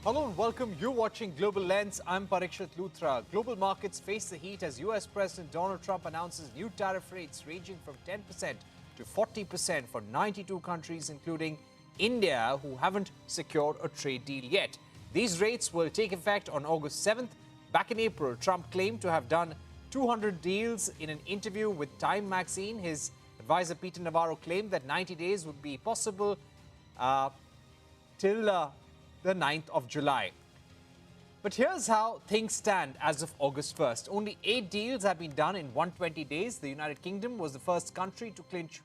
Hello and welcome. You're watching Global Lens. I'm Parikshit Luthra. Global markets face the heat as US President Donald Trump announces new tariff rates ranging from 10% to 40% for 92 countries, including India, who haven't secured a trade deal yet. These rates will take effect on August 7th. Back in April, Trump claimed to have done 200 deals in an interview with Time magazine. His advisor Peter Navarro claimed that 90 days would be possible till the 9th of July. But here's how things stand as of August 1st. Only 8 deals have been done in 120 days. The United Kingdom was the first country to clinch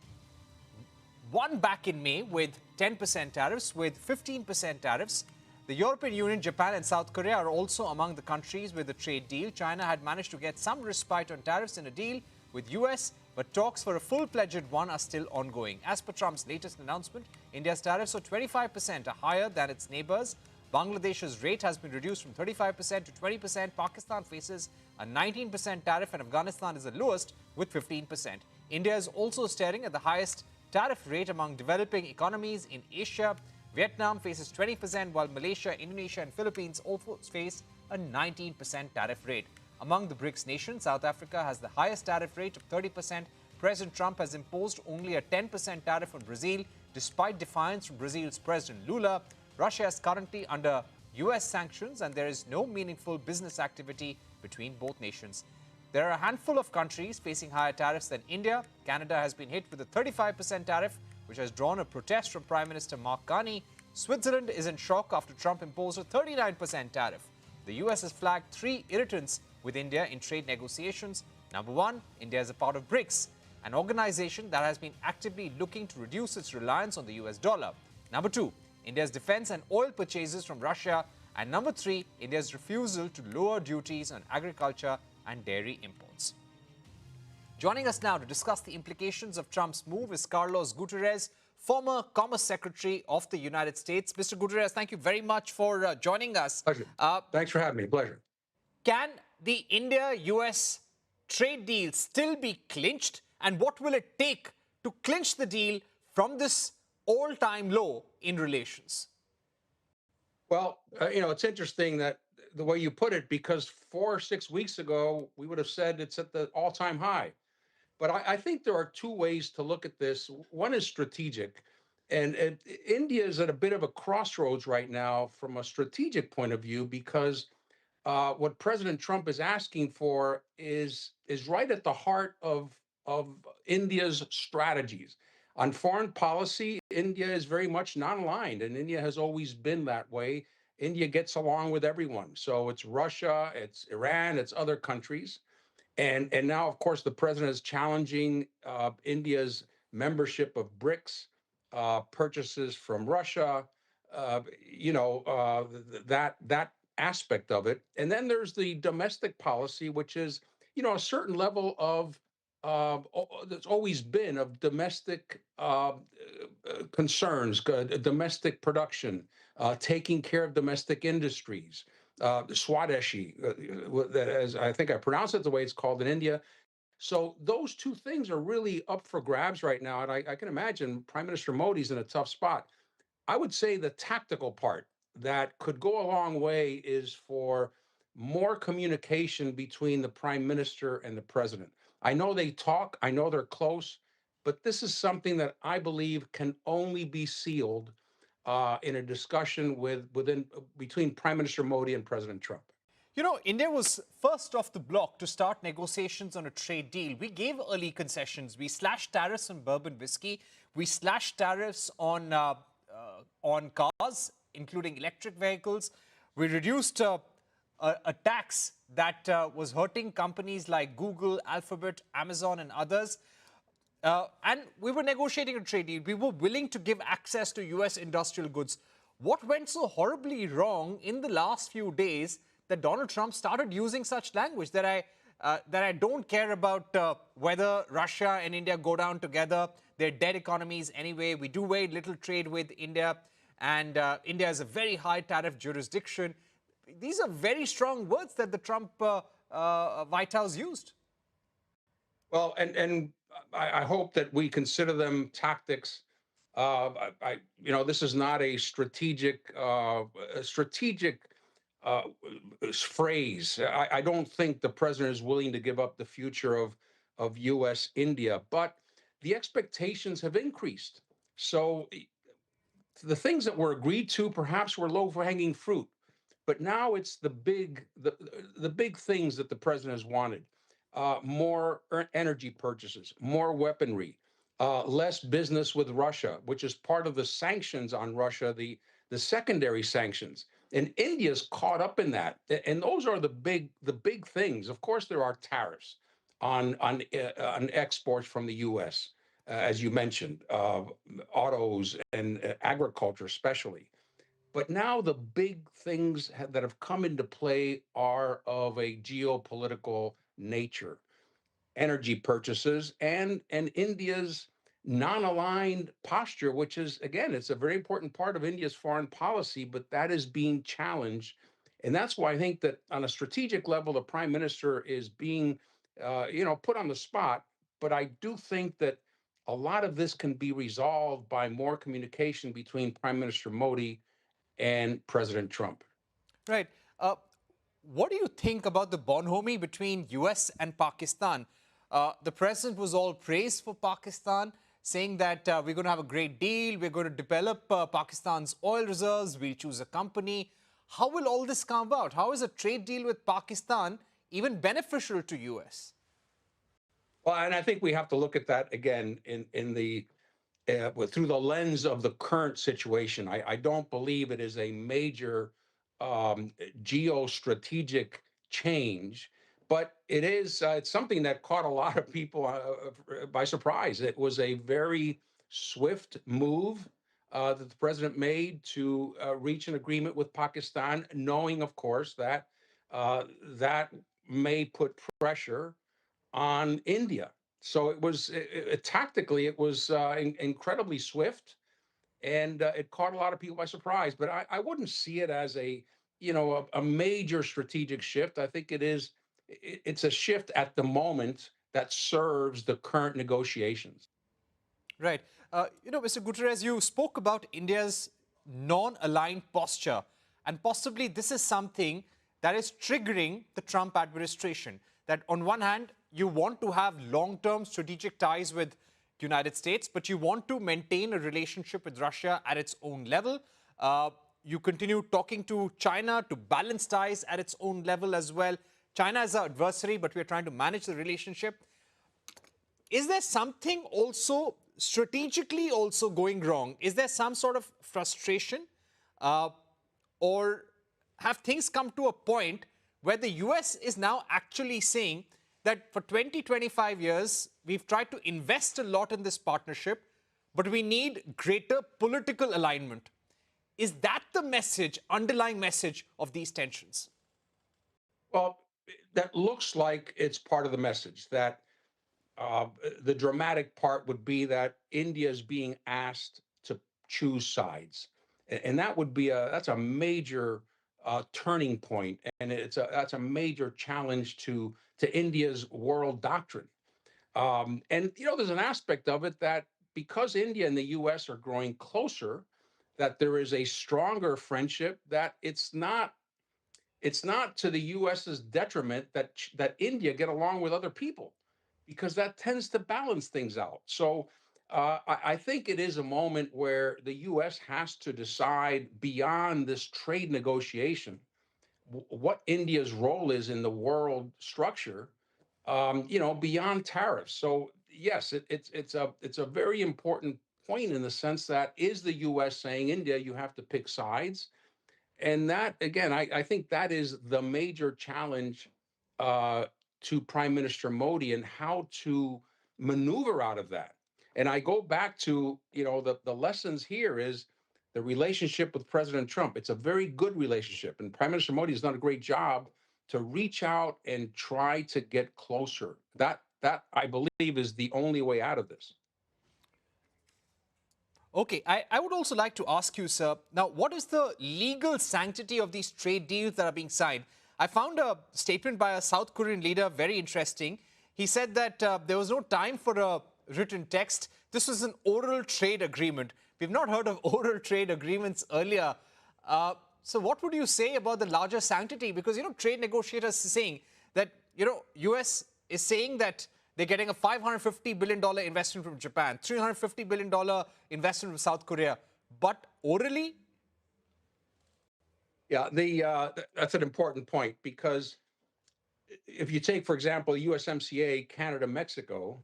one back in May with 10% tariffs, with 15% tariffs. The European Union, Japan and South Korea are also among the countries with a trade deal. China had managed to get some respite on tariffs in a deal with US, but talks for a full-fledged one are still ongoing. As per Trump's latest announcement, India's tariffs of 25% are higher than its neighbors. Bangladesh's rate has been reduced from 35% to 20%. Pakistan faces a 19% tariff and Afghanistan is the lowest with 15%. India is also staring at the highest tariff rate among developing economies in Asia. Vietnam faces 20%, while Malaysia, Indonesia and Philippines also face a 19% tariff rate. Among the BRICS nations, South Africa has the highest tariff rate of 30%. President Trump has imposed only a 10% tariff on Brazil, despite defiance from Brazil's President Lula. Russia is currently under US sanctions and there is no meaningful business activity between both nations. There are a handful of countries facing higher tariffs than India. Canada has been hit with a 35% tariff, which has drawn a protest from Prime Minister Mark Carney. Switzerland is in shock after Trump imposed a 39% tariff. The US has flagged 3 irritants with India in trade negotiations. Number 1, India is a part of BRICS, an organization that has been actively looking to reduce its reliance on the US dollar. Number 2, India's defense and oil purchases from Russia. And number 3, India's refusal to lower duties on agriculture and dairy imports. Joining us now to discuss the implications of Trump's move is Carlos Gutierrez, former Commerce Secretary of the United States. Mr. Gutierrez, thank you very much for joining us. Pleasure. Thanks for having me. Pleasure. Can the India-US trade deal still be clinched? And what will it take to clinch the deal from this all-time low in relations? Well, it's interesting that the way you put it, because 4 or 6 weeks ago, we would have said it's at the all-time high. But I think there are 2 ways to look at this. One is strategic. And India is at a bit of a crossroads right now from a strategic point of view, because what President Trump is asking for is right at the heart of India's strategies. On foreign policy, India is very much non-aligned, and India has always been that way. India gets along with everyone. So it's Russia, it's Iran, it's other countries. And now, of course, the president is challenging India's membership of BRICS, purchases from Russia, that aspect of it. And then there's the domestic policy, which is, a certain level of that's always been of domestic concerns, domestic production, taking care of domestic industries, Swadeshi, as I think I pronounce it the way it's called in India. So those 2 things are really up for grabs right now. And I can imagine Prime Minister Modi's in a tough spot. I would say the tactical part that could go a long way is for more communication between the prime minister and the president. I know they talk, I know they're close, but this is something that I believe can only be sealed in a discussion between Prime Minister Modi and President Trump. India was first off the block to start negotiations on a trade deal. We gave early concessions. We slashed tariffs on bourbon whiskey. We slashed tariffs on cars, including electric vehicles. We reduced a tax that was hurting companies like Google, Alphabet, Amazon, and others. And we were negotiating a trade deal. We were willing to give access to US industrial goods. What went so horribly wrong in the last few days that Donald Trump started using such language that I don't care about whether Russia and India go down together? They're dead economies anyway. We do very little trade with India, and India is a very high tariff jurisdiction. These are very strong words that the Trump White House used. Well, and I hope that we consider them tactics This is not a strategic uh, phrase. I don't think the president is willing to give up the future of U.S. India, but the expectations have increased. So the things that were agreed to perhaps were low-hanging fruit, but now it's the big things that the president has wanted: more energy purchases, more weaponry, less business with Russia, which is part of the sanctions on Russia, the secondary sanctions. And India's caught up in that, and those are the big things. Of course, there are tariffs on exports from the U.S. As you mentioned, autos and agriculture, especially. But now the big things that have come into play are of a geopolitical nature: energy purchases and India's non-aligned posture, which is, again, it's a very important part of India's foreign policy, but that is being challenged. And that's why I think that on a strategic level, the prime minister is being, put on the spot. But I do think that a lot of this can be resolved by more communication between Prime Minister Modi and President Trump. Right. Uh, what do you think about the bonhomie between US and Pakistan? The president was all praise for Pakistan, saying that we're going to have a great deal, we're going to develop Pakistan's oil reserves, we'll choose a company. How will all this come about? How is a trade deal with Pakistan even beneficial to US? Well, and I think we have to look at that again through the lens of the current situation. I don't believe it is a major geostrategic change, but it's something that caught a lot of people by surprise. It was a very swift move that the president made to reach an agreement with Pakistan, knowing, of course, that that may put pressure on India. So tactically, it was incredibly swift, and it caught a lot of people by surprise. But I wouldn't see it as a major strategic shift. I think it's a shift at the moment that serves the current negotiations. Right. Mr. Gutierrez, you spoke about India's non-aligned posture, and possibly this is something that is triggering the Trump administration. That on one hand, you want to have long-term strategic ties with the United States, but you want to maintain a relationship with Russia at its own level. You continue talking to China to balance ties at its own level as well. China is our adversary, but we're trying to manage the relationship. Is there something also strategically also going wrong? Is there some sort of frustration, or have things come to a point where the US is now actually saying that for 20, 25 years, we've tried to invest a lot in this partnership, but we need greater political alignment? Is that the message, underlying message of these tensions? Well, that looks like it's part of the message. That the dramatic part would be that India is being asked to choose sides, and that's a major turning point, and that's a major challenge to India's world doctrine. And there's an aspect of it that because India and the U.S. are growing closer, that there is a stronger friendship. That it's not to the U.S.'s detriment that India get along with other people, because that tends to balance things out. So I think it is a moment where the U.S. has to decide beyond this trade negotiation what India's role is in the world structure, beyond tariffs. So yes, it's a very important point in the sense that is the U.S. saying, India, you have to pick sides? And that, again, I think that is the major challenge uh, to Prime Minister Modi, and how to maneuver out of that. And I go back to, the lessons here is the relationship with President Trump. It's a very good relationship. And Prime Minister Modi has done a great job to reach out and try to get closer. That I believe is the only way out of this. Okay, I would also like to ask you, sir, now, what is the legal sanctity of these trade deals that are being signed? I found a statement by a South Korean leader very interesting. He said that there was no time for a written text. This was an oral trade agreement. We've not heard of oral trade agreements earlier. So what would you say about the larger sanctity? Because, trade negotiators are saying that, US is saying that they're getting a $550 billion investment from Japan, $350 billion investment from South Korea. But orally? Yeah, that's an important point, because if you take, for example, USMCA, Canada, Mexico,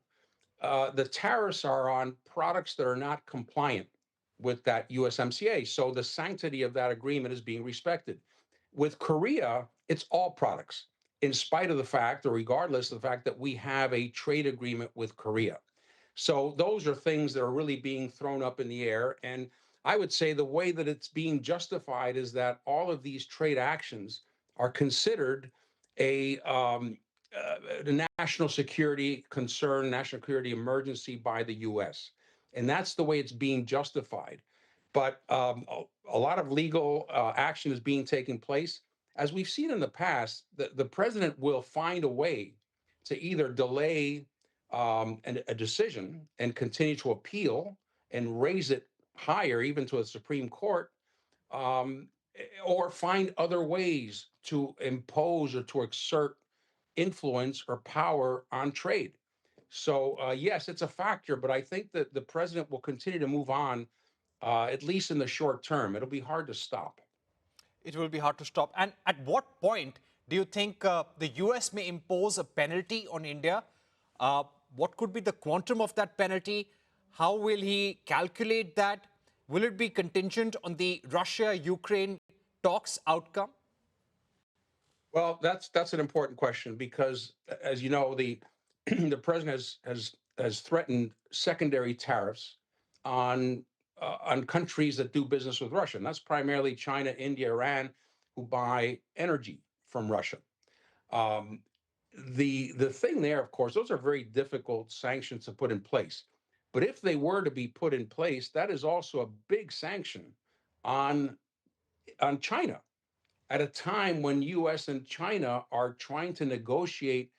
the tariffs are on products that are not compliant with that USMCA. So the sanctity of that agreement is being respected. With Korea, it's all products, in spite of the fact, or regardless of the fact, that we have a trade agreement with Korea. So those are things that are really being thrown up in the air. And I would say the way that it's being justified is that all of these trade actions are considered a national security concern, national security emergency by the U.S. And that's the way it's being justified. But a lot of legal action is being taken place. As we've seen in the past, the president will find a way to either delay a decision and continue to appeal and raise it higher, even to a Supreme Court, um, or find other ways to impose or to exert influence or power on trade. So yes, it's a factor, but I think that the president will continue to move on, at least in the short term. It'll be hard to stop. It will be hard to stop. And at what point do you think the US may impose a penalty on India? What could be the quantum of that penalty? How will he calculate that? Will it be contingent on the Russia-Ukraine talks outcome? Well, that's an important question, because, as you know, the the president has threatened secondary tariffs on countries that do business with Russia, and that's primarily China, India, Iran, who buy energy from Russia. Um, the thing there, of course, those are very difficult sanctions to put in place. But if they were to be put in place, that is also a big sanction on China, at a time when US and China are trying to negotiate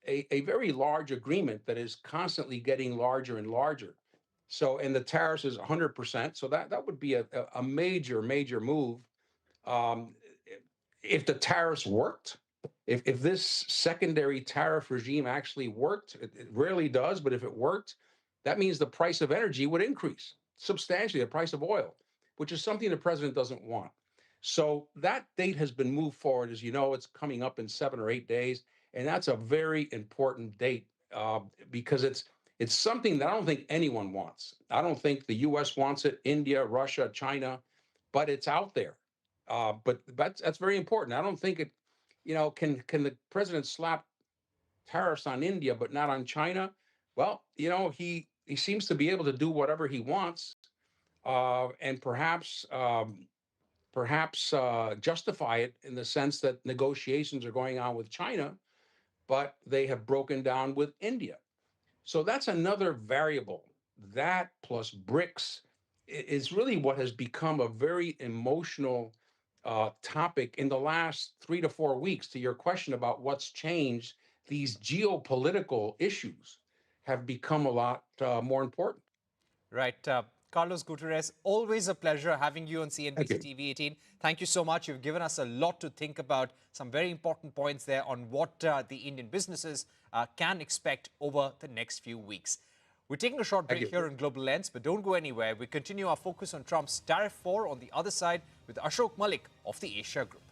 a very large agreement that is constantly getting larger and larger. So, and the tariffs is 100%. So that would be a major, major move. Um, if the tariffs worked, if this secondary tariff regime actually worked, it rarely does, but if it worked, that means the price of energy would increase substantially, the price of oil, which is something the president doesn't want. So that date has been moved forward. As you know, it's coming up in 7 or 8 days, and that's a very important date, because it's something that I don't think anyone wants. I don't think the U.S. wants it, India, Russia, China, but it's out there. But that's very important. I don't think it, can the president slap tariffs on India but not on China? Well, he seems to be able to do whatever he wants, and perhaps justify it in the sense that negotiations are going on with China, but they have broken down with India. So that's another variable. That plus BRICS is really what has become a very emotional topic in the last 3 to 4 weeks. To your question about what's changed, these geopolitical issues have become a lot more important. Right. Carlos Gutierrez, always a pleasure having you on Thank CNBC you. TV 18. Thank you so much. You've given us a lot to think about, some very important points there on what the Indian businesses can expect over the next few weeks. We're taking a short Thank break you. here in Global Lens, but don't go anywhere. We continue our focus on Trump's tariff war on the other side with Ashok Malik of the Asia Group.